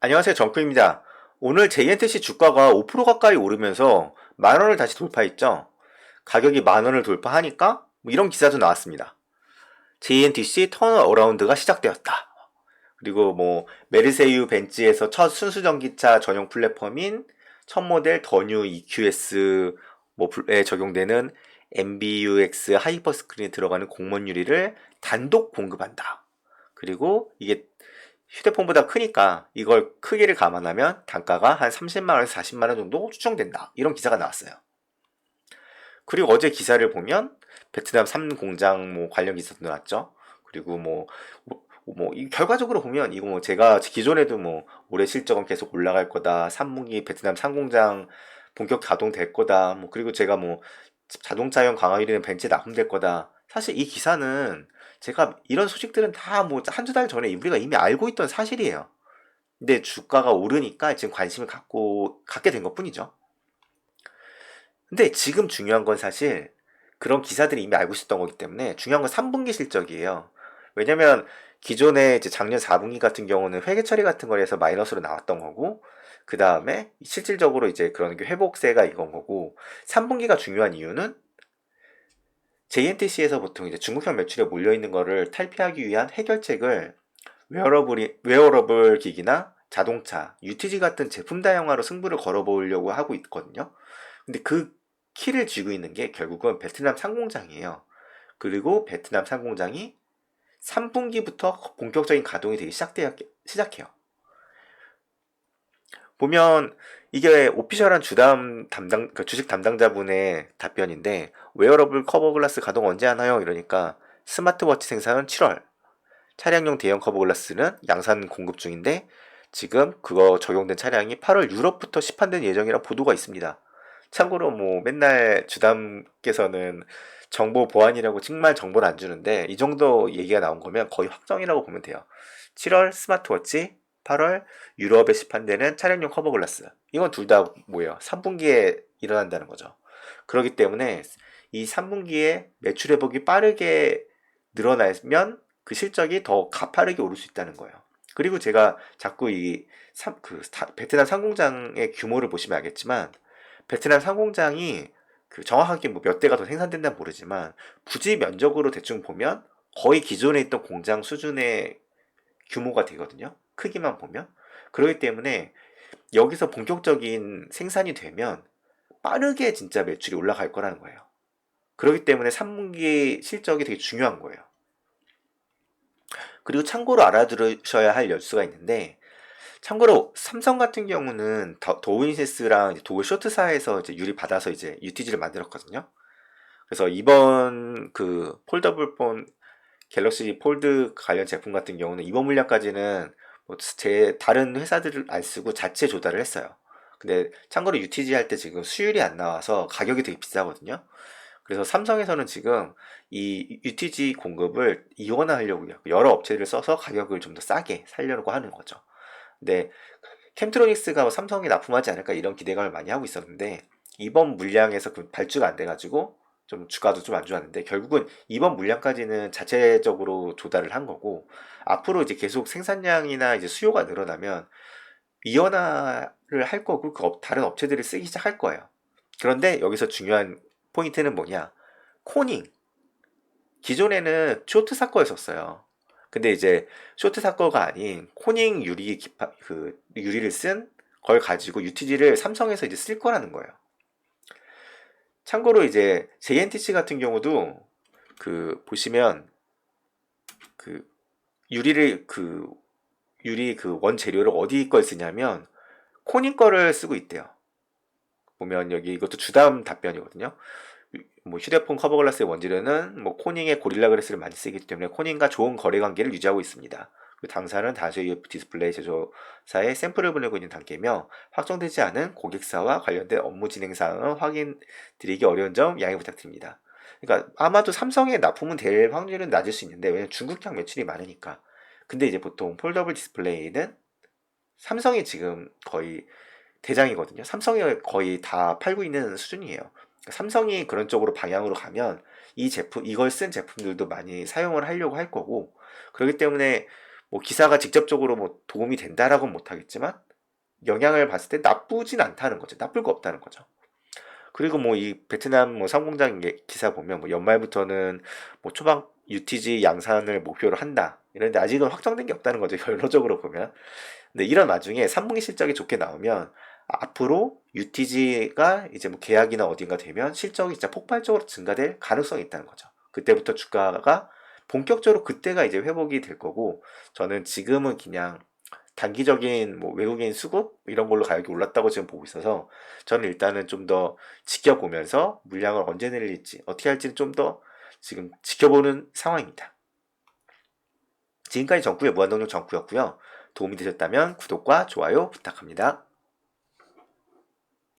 안녕하세요. 정크입니다. 오늘 JNTC 주가가 5% 가까이 오르면서 만 원을 다시 돌파했죠. 가격이 만 원을 돌파하니까 뭐 이런 기사도 나왔습니다. JNTC 턴어라운드가 시작되었다. 그리고 뭐 메르세유 벤츠에서 첫 순수 전기차 전용 플랫폼인 첫 모델 더 뉴 EQS 뭐에 적용되는 MBUX 하이퍼 스크린에 들어가는 공문 유리를 단독 공급한다. 그리고 이게 휴대폰보다 크니까 이걸 크기를 감안하면 단가가 한 30만 원에서 40만 원 정도 추정된다. 이런 기사가 나왔어요. 그리고 어제 기사를 보면 베트남 3공장 뭐 관련 기사도 나왔죠. 그리고 결과적으로 보면 이거 뭐 제가 기존에도 뭐 올해 실적은 계속 올라갈 거다. 3분기 베트남 3공장 본격 가동될 거다. 뭐 그리고 제가 뭐 자동차용 강화유리는 벤츠에 납품될 거다. 사실 이 기사는 제가 이런 소식들은 다 뭐 한두 달 전에 우리가 이미 알고 있던 사실이에요. 근데 주가가 오르니까 지금 관심을 갖게 된 것뿐이죠. 근데 지금 중요한 건 사실 그런 기사들이 이미 알고 있었던 거기 때문에 중요한 건 3분기 실적이에요. 왜냐면 기존에 이제 작년 4분기 같은 경우는 회계 처리 같은 거에서 마이너스로 나왔던 거고, 그 다음에 실질적으로 이제 그런 게 회복세가 이건 거고, 3분기가 중요한 이유는 JNTC에서 보통 이제 중국형 매출에 몰려있는 거를 탈피하기 위한 해결책을 웨어러블 기기나 자동차, UTG 같은 제품 다양화로 승부를 걸어보려고 하고 있거든요. 근데 그 키를 쥐고 있는 게 결국은 베트남 상공장이에요. 그리고 베트남 상공장이 3분기부터 본격적인 가동이 되기 시작해요. 보면 이게 오피셜한 주식 담당자분의 답변인데, 웨어러블 커버 글라스 가동 언제 하나요? 이러니까 스마트워치 생산은 7월, 차량용 대형 커버 글라스는 양산 공급 중인데 지금 그거 적용된 차량이 8월 유럽부터 시판된 예정이라 보도가 있습니다. 참고로 뭐 맨날 주담께서는 정보 보안이라고 정말 정보를 안 주는데 이 정도 얘기가 나온 거면 거의 확정이라고 보면 돼요. 7월 스마트워치, 8월 유럽에 시판되는 차량용 커버 글라스. 이건 둘 다 뭐예요? 3분기에 일어난다는 거죠. 그렇기 때문에 이 3분기에 매출 회복이 빠르게 늘어나면 그 실적이 더 가파르게 오를 수 있다는 거예요. 그리고 제가 자꾸 베트남 상공장의 규모를 보시면 알겠지만, 베트남 상공장이 그 정확하게 뭐 몇 대가 더 생산된다는 모르지만 부지 면적으로 대충 보면 거의 기존에 있던 공장 수준의 규모가 되거든요. 크기만 보면. 그렇기 때문에 여기서 본격적인 생산이 되면 빠르게 진짜 매출이 올라갈 거라는 거예요. 그렇기 때문에 3분기 실적이 되게 중요한 거예요. 그리고 참고로 알아두셔야 할 열수가 있는데, 참고로 삼성 같은 경우는 도우인시스랑 도우 쇼트사에서 이제 유리 받아서 이제 UTG를 만들었거든요. 그래서 이번 그 폴더블 폰 갤럭시 폴드 관련 제품 같은 경우는 이번 물량까지는 뭐제 다른 회사들을 안 쓰고 자체 조달을 했어요. 근데 참고로 UTG 할 때 지금 수율이 안 나와서 가격이 되게 비싸거든요. 그래서 삼성에서는 지금 이 UTG 공급을 이원화하려고 여러 업체를 써서 가격을 좀 더 싸게 살려고 하는 거죠. 근데 캠트로닉스가 삼성에 납품하지 않을까 이런 기대감을 많이 하고 있었는데, 이번 물량에서 그 발주가 안 돼가지고 좀 주가도 좀 안 좋았는데, 결국은 이번 물량까지는 자체적으로 조달을 한 거고, 앞으로 이제 계속 생산량이나 이제 수요가 늘어나면 이원화를 할 거고 그 다른 업체들이 쓰기 시작할 거예요. 그런데 여기서 중요한 포인트는 뭐냐? 코닝. 기존에는 쇼트 사커였었어요. 근데 이제 쇼트 사커가 아닌 코닝 유리를 쓴 걸 가지고 UTG를 삼성에서 이제 쓸 거라는 거예요. 참고로 이제 JNTC 같은 경우도 그 보시면 그 유리를 그 유리 그 원재료를 어디 걸 쓰냐면 코닝 거를 쓰고 있대요. 보면 여기 이것도 주담 답변이거든요. 뭐 휴대폰 커버 글라스의 원재료는 뭐 코닝의 고릴라 글래스를 많이 쓰기 때문에 코닝과 좋은 거래 관계를 유지하고 있습니다. 그 당사는 다수 EF 디스플레이 제조사에 샘플을 보내고 있는 단계며 확정되지 않은 고객사와 관련된 업무 진행 사항은 확인 드리기 어려운 점 양해 부탁드립니다. 그러니까 아마도 삼성에 납품은 될 확률은 낮을 수 있는데, 왜냐면 중국향 매출이 많으니까. 근데 이제 보통 폴더블 디스플레이는 삼성이 지금 거의 대장이거든요. 삼성이 거의 다 팔고 있는 수준이에요. 삼성이 그런 쪽으로 방향으로 가면 이걸 쓴 제품들도 많이 사용을 하려고 할 거고, 그렇기 때문에 뭐 기사가 직접적으로 뭐 도움이 된다라고는 못하겠지만 영향을 봤을 때 나쁘진 않다는 거죠. 나쁠 거 없다는 거죠. 그리고 뭐 이 베트남 뭐 상공장 기사 보면 뭐 연말부터는 뭐 초반 UTG 양산을 목표로 한다. 이런데 아직은 확정된 게 없다는 거죠. 결론적으로 보면. 근데 이런 와중에 3분기 실적이 좋게 나오면 앞으로 UTG가 이제 뭐 계약이나 어딘가 되면 실적이 진짜 폭발적으로 증가될 가능성이 있다는 거죠. 그때부터 주가가 본격적으로 그때가 이제 회복이 될 거고 저는 지금은 그냥 단기적인 뭐 외국인 수급 이런 걸로 가격이 올랐다고 지금 보고 있어서 저는 일단은 좀 더 지켜보면서 물량을 언제 내릴지 어떻게 할지는 좀 더 지금 지켜보는 상황입니다. 지금까지 정구의 무한동력 정구였고요. 도움이 되셨다면 구독과 좋아요 부탁합니다.